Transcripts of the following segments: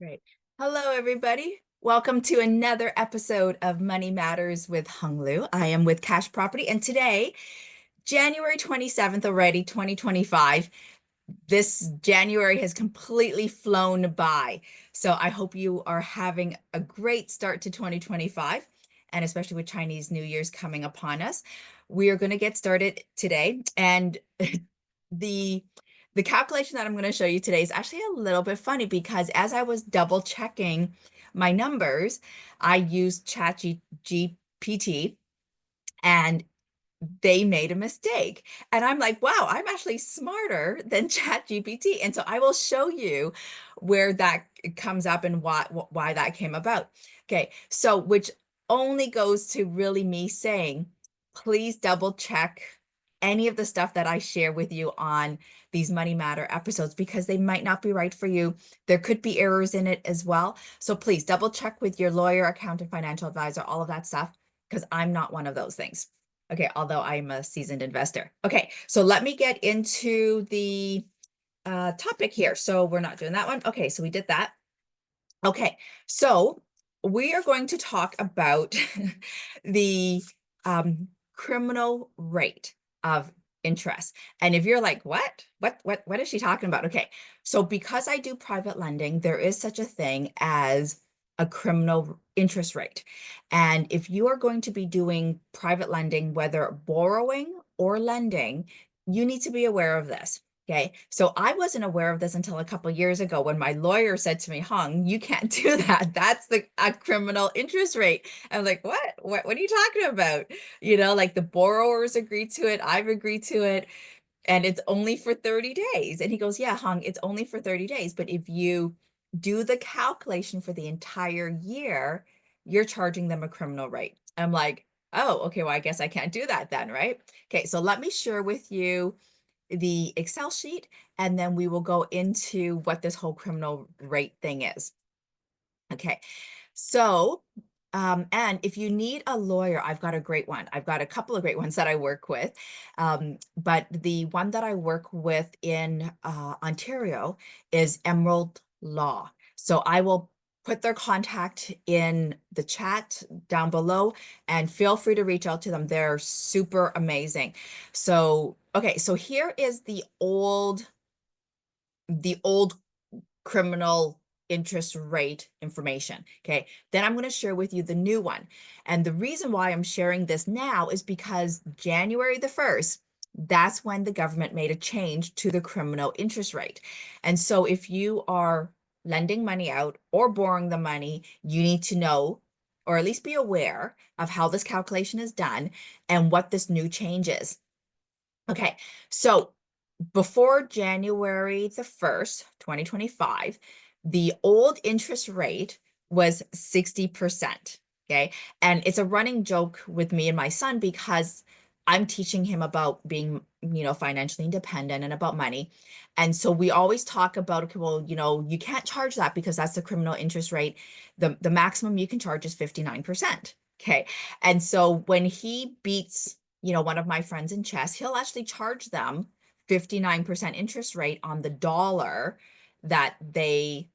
Great. Hello, everybody. Welcome to another episode of Money Matters with Hung Lu. I am with Cash Property, and today, January 27th already, 2025, this January has completely flown by. So I hope you are having a great start to 2025, and especially with Chinese New Year's coming upon us. We are going to get started today, and the the calculation that I'm going to show you today is actually a little bit funny because as I was double checking my numbers, I used ChatGPT and they made a mistake. And I'm like, wow, I'm actually smarter than ChatGPT. And so I will show you where that comes up and why that came about. Okay, so which only goes to really me saying, please double check any of the stuff that I share with you on these Money Matter episodes because they might not be right for you. There could be errors in it as well. So please double check with your lawyer, accountant, financial advisor, all of that stuff, because I'm not one of those things. Okay, although I'm a seasoned investor. Okay, so let me get into the topic here. So we're not doing that one. Okay, so we did that. Okay, so we are going to talk about the criminal rate of interest. And if you're like, what is she talking about? Okay, so because I do private lending, there is such a thing as a criminal interest rate. And if you are going to be doing private lending, whether borrowing or lending, you need to be aware of this. Okay, so I wasn't aware of this until a couple of years ago when my lawyer said to me, Hung, you can't do that. That's a criminal interest rate. I'm like, what are you talking about? Like the borrowers agreed to it, I've agreed to it, and it's only for 30 days. And he goes, yeah, Hung, it's only for 30 days. But if you do the calculation for the entire year, you're charging them a criminal rate. I'm like, oh, okay, well, I guess I can't do that then, right? Okay, so let me share with you the Excel sheet, and then we will go into what this whole criminal rate thing is. Okay, so, and if you need a lawyer, I've got a great one. I've got a couple of great ones that I work with. But the one that I work with in Ontario is Emerald Law. So I will put their contact in the chat down below and feel free to reach out to them. They're super amazing. So, okay, so here is the old criminal interest rate information. Okay, then I'm going to share with you the new one. And the reason why I'm sharing this now is because January the 1st, that's when the government made a change to the criminal interest rate. And so if you are lending money out or borrowing the money, you need to know or at least be aware of how this calculation is done and what this new change is. Okay, so before January the 1st, 2025, the old interest rate was 60%. Okay. And it's a running joke with me and my son because I'm teaching him about being, financially independent and about money. And so we always talk about, okay, well, you can't charge that because that's the criminal interest rate. The maximum you can charge is 59%. Okay. And so when he beats, one of my friends in chess, he'll actually charge them 59% interest rate on the dollar that they,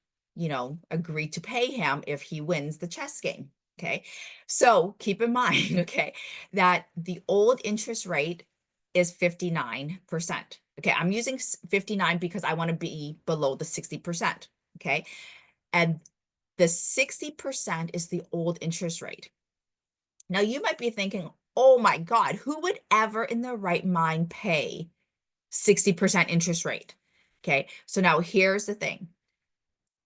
agreed to pay him if he wins the chess game. Okay. So keep in mind, okay, that the old interest rate is 59%. Okay. I'm using 59 because I want to be below the 60%. Okay. And the 60% is the old interest rate. Now you might be thinking, oh my God, who would ever in their right mind pay 60% interest rate? Okay, so now here's the thing.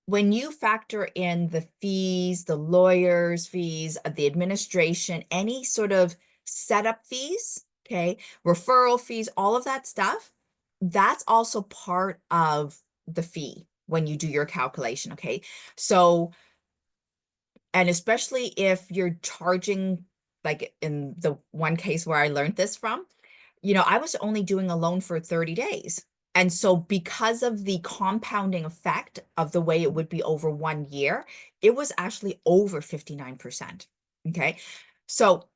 When you factor in the fees, the lawyer's fees, the administration, any sort of setup fees, okay, referral fees, all of that stuff, that's also part of the fee when you do your calculation, okay? So, and especially if you're charging, like in the one case where I learned this from, I was only doing a loan for 30 days. And so because of the compounding effect of the way it would be over 1 year, it was actually over 59%. Okay. So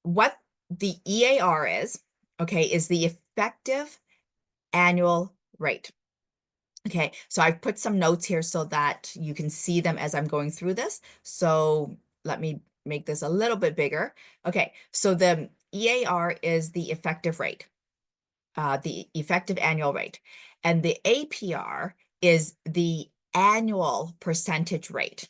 what the EAR is, okay, is the effective annual rate. Okay, so I've put some notes here so that you can see them as I'm going through this. So let me make this a little bit bigger. Okay, so the EAR is the effective rate, the effective annual rate, and the APR is the annual percentage rate.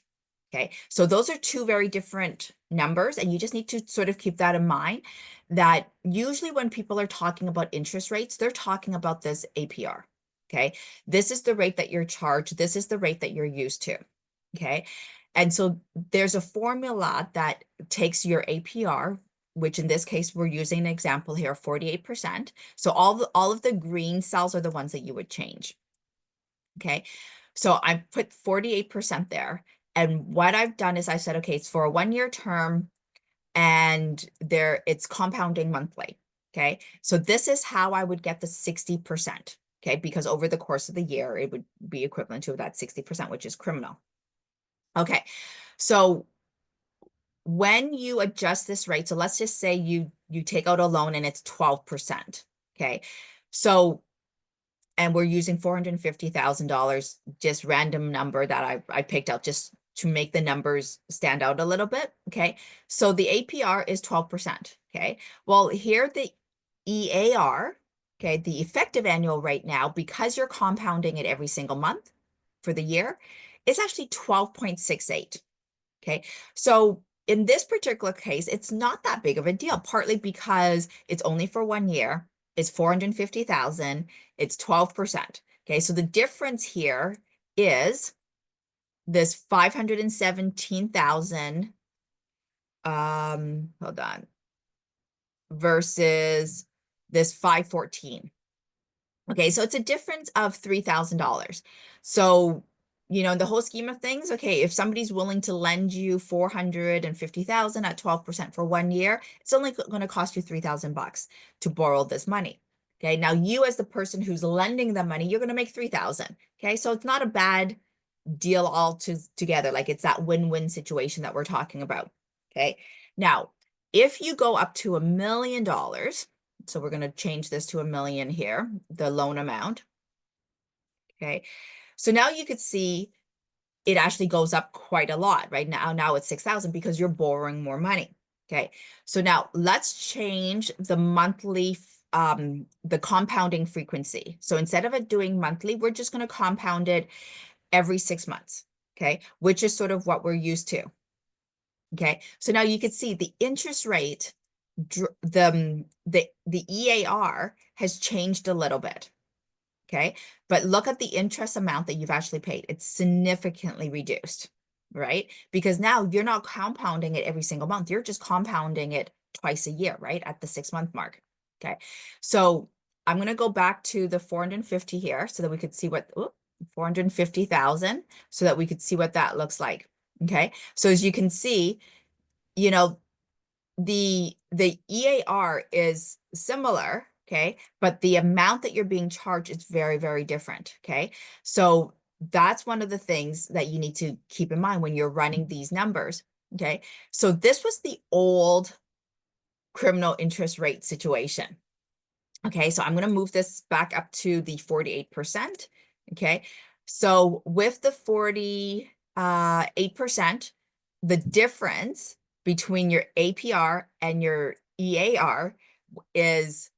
Okay, so those are two very different numbers, and you just need to sort of keep that in mind that usually when people are talking about interest rates, they're talking about this APR. Okay, this is the rate that you're charged, this is the rate that you're used to. Okay, and so there's a formula that takes your APR, which in this case, we're using an example here, 48%. So all of the green cells are the ones that you would change. Okay, so I put 48% there. And what I've done is I said, okay, it's for a 1-year term and it's compounding monthly. Okay, so this is how I would get the 60%. Okay, because over the course of the year, it would be equivalent to that 60%, which is criminal. Okay, so when you adjust this rate, so let's just say you take out a loan and it's 12%. Okay, so and we're using $450,000, just random number that I picked out just to make the numbers stand out a little bit. Okay, so the APR is 12%. Okay, well, here the EAR, okay, the effective annual rate now, because you're compounding it every single month for the year, is actually 12.68. Okay, so in this particular case, it's not that big of a deal, partly because it's only for 1 year, it's 450,000, it's 12%. Okay, so the difference here is this 517,000, hold on, versus this 514. Okay, so it's a difference of $3,000. So, in the whole scheme of things, okay, if somebody's willing to lend you 450,000 at 12% for 1 year, it's only going to cost you $3,000 to borrow this money. Okay, now you as the person who's lending the money, you're going to make 3,000. Okay, so it's not a bad deal all together. Like it's that win-win situation that we're talking about. Okay, now if you go up to $1 million, so we're going to change this to 1 million here, the loan amount. Okay, so now you could see it actually goes up quite a lot. Right now it's 6,000 because you're borrowing more money. Okay, so now let's change the monthly, the compounding frequency. So instead of it doing monthly, we're just going to compound it every 6 months. Okay, which is sort of what we're used to. Okay, so now you can see the interest rate, the EAR has changed a little bit. Okay, but look at the interest amount that you've actually paid. It's significantly reduced, right? Because now you're not compounding it every single month. You're just compounding it twice a year, right? At the 6-month mark. Okay, so I'm going to go back to the 450 here so that we could see what, 450,000, so that we could see what that looks like. Okay, so as you can see, the EAR is similar, okay, but the amount that you're being charged is very, very different. Okay, so that's one of the things that you need to keep in mind when you're running these numbers. Okay, so this was the old criminal interest rate situation. Okay, so I'm going to move this back up to the 48%. Okay, so with the 48%, the difference between your APR and your EAR is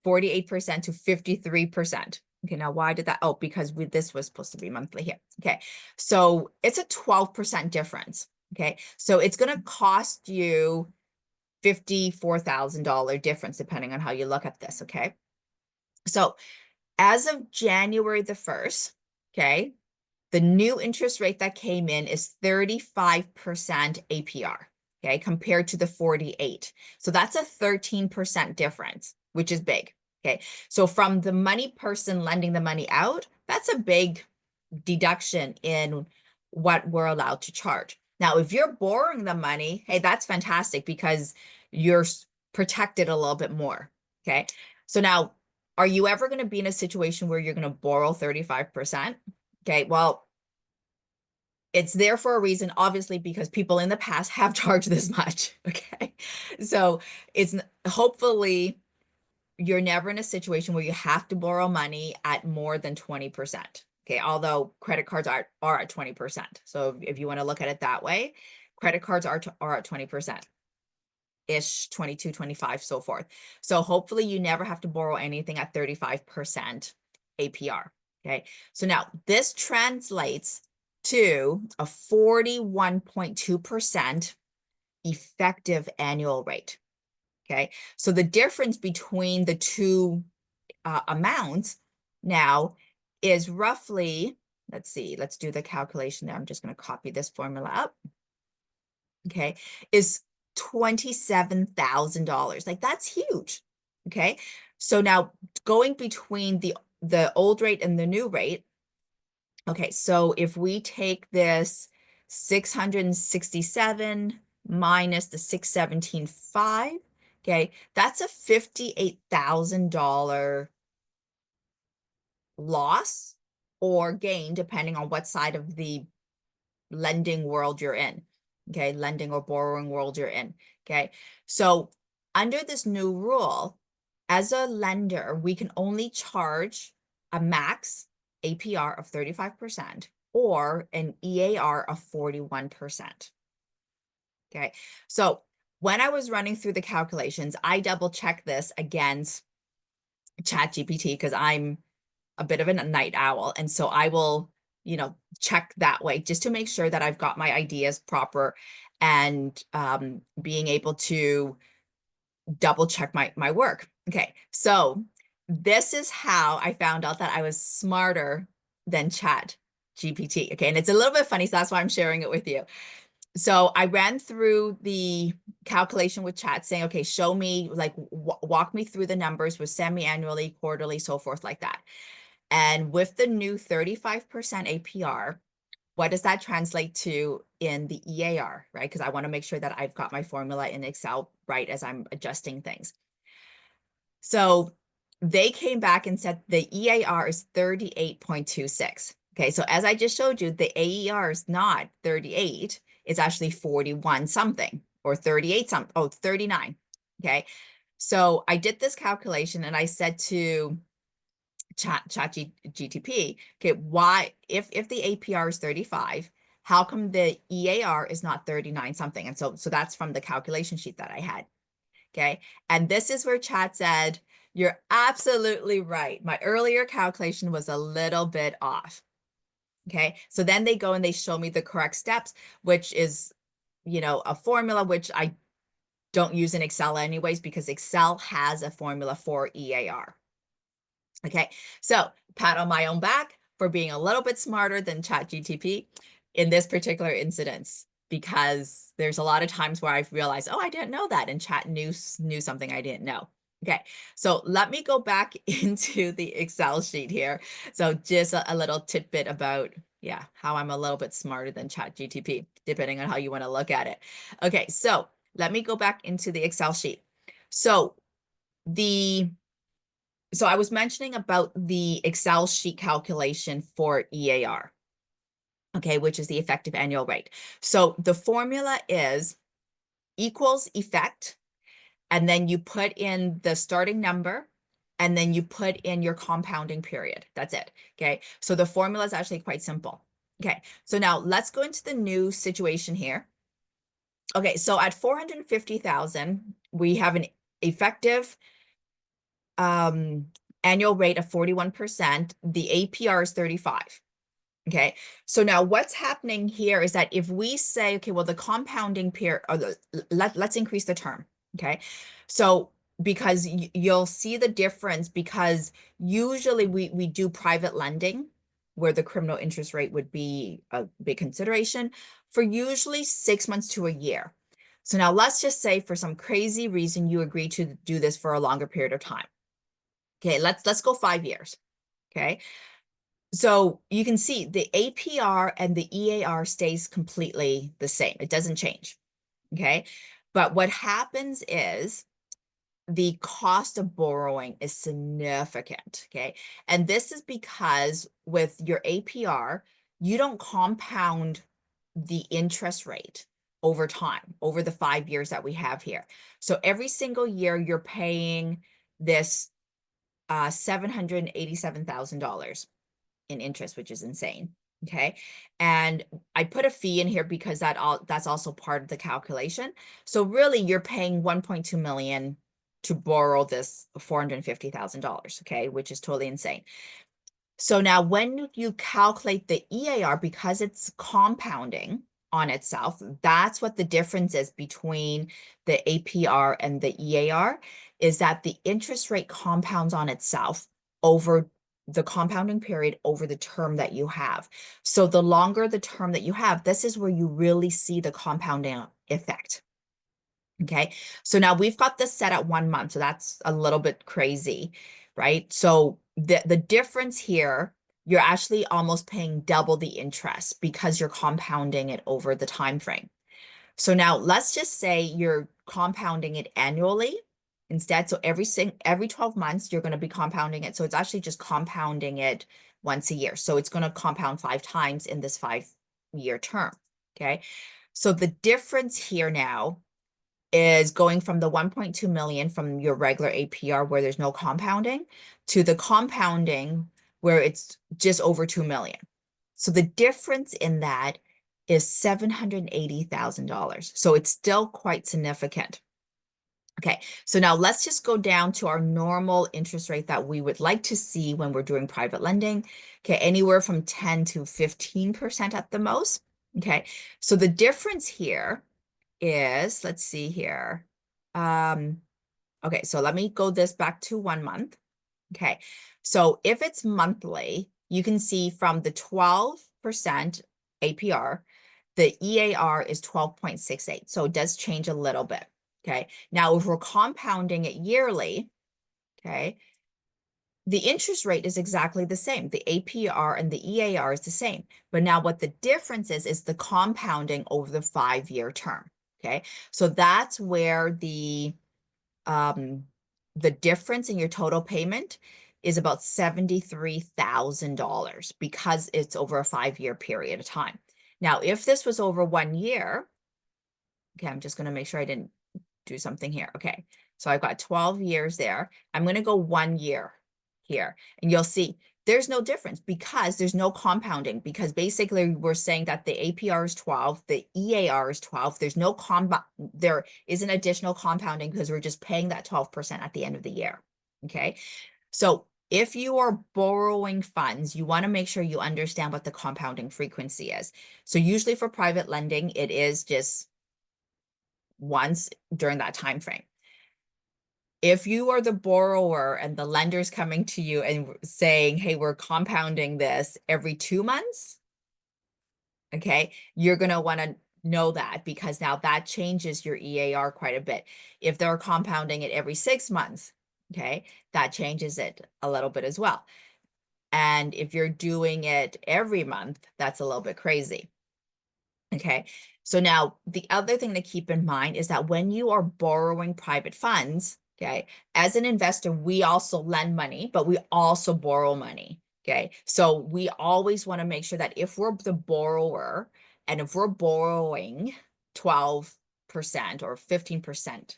48% to 53%. Okay, now why did that? Oh, because this was supposed to be monthly here. Okay, so it's a 12% difference. Okay, so it's going to cost you $54,000 difference depending on how you look at this. Okay, so as of January the 1st, okay, the new interest rate that came in is 35% APR, okay, compared to the 48. So that's a 13% difference, which is big. Okay, so from the money person lending the money out, that's a big deduction in what we're allowed to charge. Now, if you're borrowing the money, hey, that's fantastic because you're protected a little bit more. Okay, so now, are you ever going to be in a situation where you're going to borrow 35%? Okay, well, it's there for a reason, obviously, because people in the past have charged this much. Okay, so it's hopefully you're never in a situation where you have to borrow money at more than 20%. Okay, although credit cards are at 20%. So if you want to look at it that way, credit cards are at 20% ish, 22, 25, so forth. So hopefully you never have to borrow anything at 35% APR. Okay, so now this translates to a 41.2% effective annual rate. Okay, so the difference between the two amounts now is roughly, let's see, let's do the calculation there. I'm just going to copy this formula up. Okay, is $27,000. Like, that's huge. Okay, so now going between the old rate and the new rate. Okay, so if we take this 667 minus the 617.5, okay, that's a $58,000 loss or gain, depending on what side of the lending world you're in. Okay, lending or borrowing world you're in. Okay, so under this new rule, as a lender, we can only charge a max APR of 35% or an EAR of 41%. Okay, so when I was running through the calculations, I double checked this against ChatGPT because I'm a bit of a night owl. And so I will, check that way just to make sure that I've got my ideas proper and being able to double check my work. Okay, so this is how I found out that I was smarter than Chat GPT. Okay, and it's a little bit funny, so that's why I'm sharing it with you. So I ran through the calculation with Chat saying, okay, show me, like, walk me through the numbers with semi-annually, quarterly, so forth like that. And with the new 35% APR, what does that translate to in the EAR, right? Because I want to make sure that I've got my formula in Excel right as I'm adjusting things. So they came back and said the EAR is 38.26. Okay, so as I just showed you, the AER is not 38, it's actually 41 something or 38 something, 39. Okay, so I did this calculation and I said to ChatGTP, okay, why, if the APR is 35, how come the EAR is not 39 something? And so that's from the calculation sheet that I had. Okay, and this is where Chat said, you're absolutely right. My earlier calculation was a little bit off. Okay, so then they go and they show me the correct steps, which is, a formula which I don't use in Excel anyways, because Excel has a formula for EAR. Okay, so pat on my own back for being a little bit smarter than ChatGPT in this particular incidence, because there's a lot of times where I've realized, oh, I didn't know that, and Chat knew something I didn't know. Okay, so let me go back into the Excel sheet here. So just a little tidbit about, yeah, how I'm a little bit smarter than ChatGPT, depending on how you want to look at it. Okay, so let me go back into the Excel sheet. So I was mentioning about the Excel sheet calculation for EAR, okay, which is the effective annual rate. So the formula is equals effect, and then you put in the starting number, and then you put in your compounding period. That's it, okay? So the formula is actually quite simple. Okay, so now let's go into the new situation here. Okay, so at 450,000, we have an effective annual rate of 41%. The APR is 35. Okay, so now what's happening here is that if we say, okay, well, the compounding period, or let's increase the term. Okay, so because you'll see the difference, because usually we do private lending where the criminal interest rate would be a big consideration for usually 6 months to a year. So now let's just say for some crazy reason you agree to do this for a longer period of time. Okay, let's go 5 years. Okay, so you can see the APR and the EAR stays completely the same. It doesn't change. Okay, but what happens is the cost of borrowing is significant. Okay, and this is because with your APR, you don't compound the interest rate over time, over the 5 years that we have here. So every single year you're paying this $787,000 in interest, which is insane. Okay. And I put a fee in here because that's also part of the calculation. So really you're paying 1.2 million to borrow this $450,000, okay, which is totally insane. So now when you calculate the EAR, because it's compounding on itself, that's what the difference is between the APR and the EAR, is that the interest rate compounds on itself over the compounding period over the term that you have. So the longer the term that you have, this is where you really see the compounding effect. Okay, so now we've got this set at 1 month, so that's a little bit crazy, right? So the difference here, you're actually almost paying double the interest because you're compounding it over the time frame. So now let's just say you're compounding it annually instead. So every 12 months, you're going to be compounding it. So it's actually just compounding it once a year. So it's going to compound 5 times in this 5-year term. Okay, so the difference here now is going from the 1.2 million from your regular APR where there's no compounding to the compounding where it's just over 2 million. So the difference in that is $780,000. So it's still quite significant. Okay, so now let's just go down to our normal interest rate that we would like to see when we're doing private lending. Okay, anywhere from 10 to 15% at the most. Okay, so the difference here is, let's see here. Okay, so let me go this back to 1 month. Okay, so if it's monthly, you can see from the 12% APR, the EAR is 12.68. So it does change a little bit. Okay, now if we're compounding it yearly, okay, the interest rate is exactly the same. The APR and the EAR is the same. But now what the difference is the compounding over the 5-year term. Okay, so that's where the difference in your total payment is about $73,000 because it's over a 5-year period of time. Now, if this was over 1 year, okay, I'm just going to make sure I didn't do something here. Okay, so I've got 12 years there. I'm going to go 1 year here, and you'll see there's no difference because there's no compounding, because basically we're saying that the APR is 12, the EAR is 12. There's no there is an additional compounding because we're just paying that 12% at the end of the year. Okay, so if you are borrowing funds, you want to make sure you understand what the compounding frequency is. So usually for private lending, it is just once during that time frame. If you are the borrower and the lender's coming to you and saying, hey, we're compounding this every 2 months, okay, you're going to want to know that, because now that changes your EAR quite a bit. If they're compounding it every 6 months, okay, that changes it a little bit as well. And if you're doing it every month, that's a little bit crazy. Okay, so now the other thing to keep in mind is that when you are borrowing private funds, okay, as an investor, we also lend money, but we also borrow money. Okay, so we always want to make sure that if we're the borrower and if we're borrowing 12% or 15%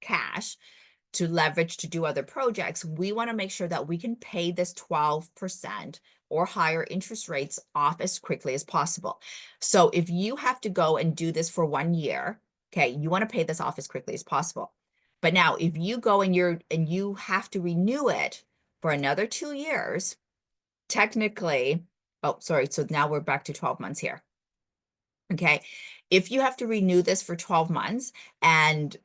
cash to leverage to do other projects, we want to make sure that we can pay this 12% or higher interest rates off as quickly as possible. So if you have to go and do this for 1 year, okay, you want to pay this off as quickly as possible. But now if you go and you have to renew it for another 2 years, technically, oh, sorry, so now we're back to 12 months here. Okay, if you have to renew this for 12 months and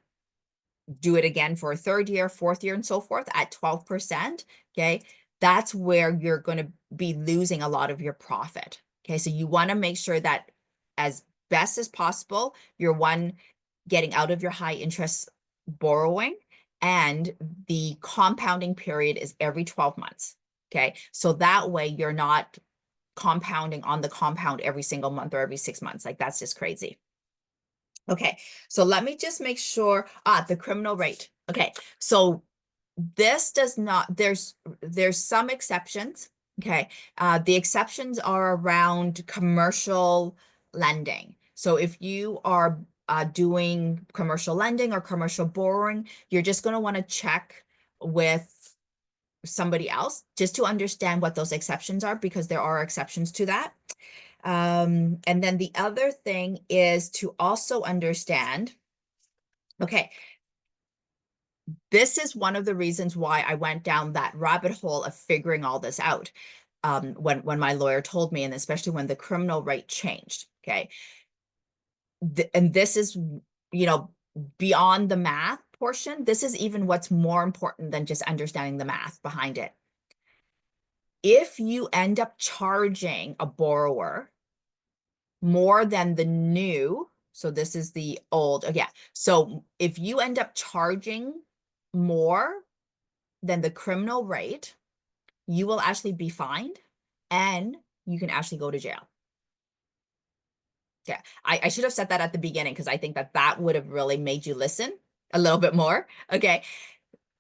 do it again for a 3rd year, 4th year, and so forth at 12%, okay, that's where you're going to be losing a lot of your profit. Okay, so you want to make sure that as best as possible, you're getting out of your high interest borrowing, and the compounding period is every 12 months. Okay, so that way you're not compounding on the compound every single month or every 6 months. Like, that's just crazy. Okay, so let me just make sure, the criminal rate. Okay, so this does not, there's some exceptions. Okay, the exceptions are around commercial lending. So if you are doing commercial lending or commercial borrowing, you're just going to want to check with somebody else, just to understand what those exceptions are, because there are exceptions to that. And then the other thing is to also understand, okay, this is one of the reasons why I went down that rabbit hole of figuring all this out. When my lawyer told me, and especially when the criminal rate changed, okay? And this is, beyond the math portion, this is even what's more important than just understanding the math behind it. If you end up charging a borrower more than the new, so this is the old, yeah. So if you end up charging more than the criminal rate, you will actually be fined and you can actually go to jail. Yeah, I should have said that at the beginning, because I think that would have really made you listen a little bit more. Okay.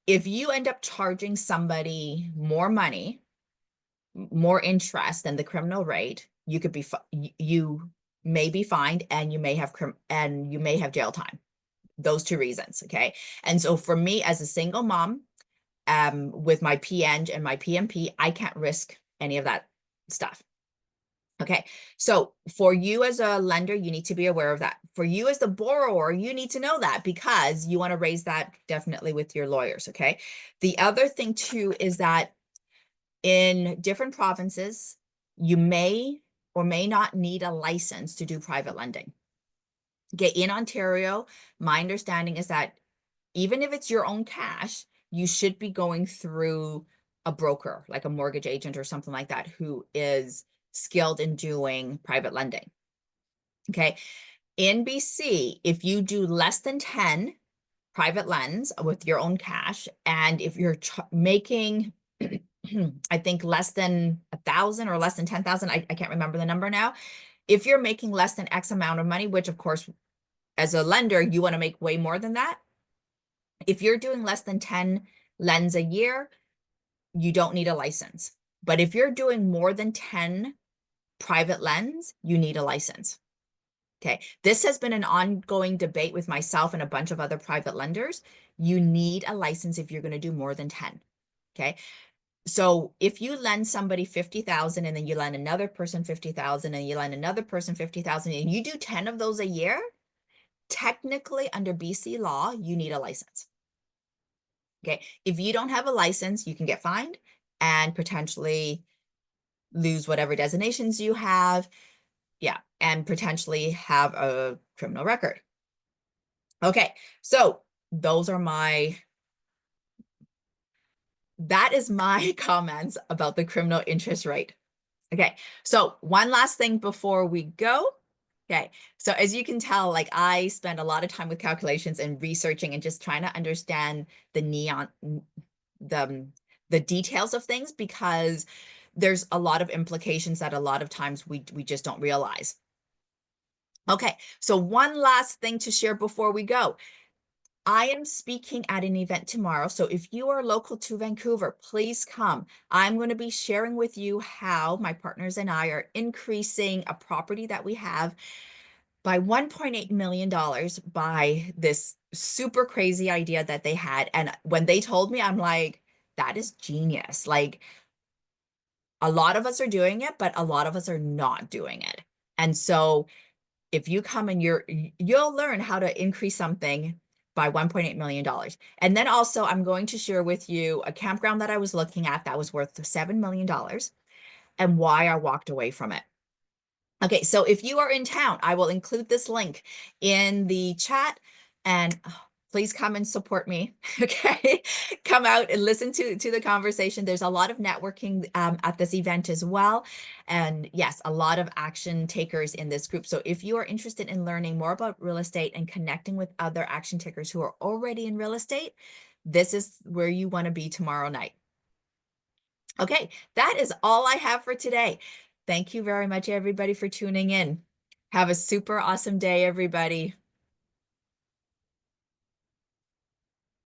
If you end up charging somebody more money, more interest than the criminal rate, you could be, you may be fined and you may have jail time. Those two reasons. Okay. And so for me as a single mom, with my PN and my PMP, I can't risk any of that stuff. Okay, so for you as a lender, you need to be aware of that. For you as the borrower, you need to know that, because you want to raise that definitely with your lawyers, okay? The other thing too is that in different provinces, you may or may not need a license to do private lending. Okay, in Ontario, my understanding is that even if it's your own cash, you should be going through a broker, like a mortgage agent or something like that, who is skilled in doing private lending. Okay. In BC, if you do less than 10 private lends with your own cash, and if you're making, I think less than 1,000 or less than 10,000, I can't remember the number now. If you're making less than X amount of money, which of course, as a lender, you want to make way more than that. If you're doing less than 10 lends a year, you don't need a license. But if you're doing more than 10 private lends, you need a license. Okay, this has been an ongoing debate with myself and a bunch of other private lenders. You need a license if you're going to do more than 10. Okay, so if you lend somebody 50,000 and then you lend another person 50,000 and you lend another person 50,000 and you do 10 of those a year, technically under BC law, you need a license. Okay, if you don't have a license, you can get fined and potentially lose whatever designations you have. Yeah, and potentially have a criminal record. Okay, so those are that is my comments about the criminal interest rate. Okay, so one last thing before we go. Okay, so as you can tell, like I spend a lot of time with calculations and researching and just trying to understand the details of things, because there's a lot of implications that a lot of times we just don't realize. Okay, so one last thing to share before we go. I am speaking at an event tomorrow. So if you are local to Vancouver, please come. I'm going to be sharing with you how my partners and I are increasing a property that we have by $1.8 million by this super crazy idea that they had. And when they told me, I'm like, that is genius. Like, a lot of us are doing it, but a lot of us are not doing it. And so if you come and you'll learn how to increase something by $1.8 million. And then also I'm going to share with you a campground that I was looking at that was worth $7 million and why I walked away from it. Okay, so if you are in town, I will include this link in the chat, and please come and support me. Okay, come out and listen to the conversation. There's a lot of networking at this event as well. And yes, a lot of action takers in this group. So if you are interested in learning more about real estate and connecting with other action takers who are already in real estate, this is where you want to be tomorrow night. Okay, that is all I have for today. Thank you very much, everybody, for tuning in. Have a super awesome day, everybody.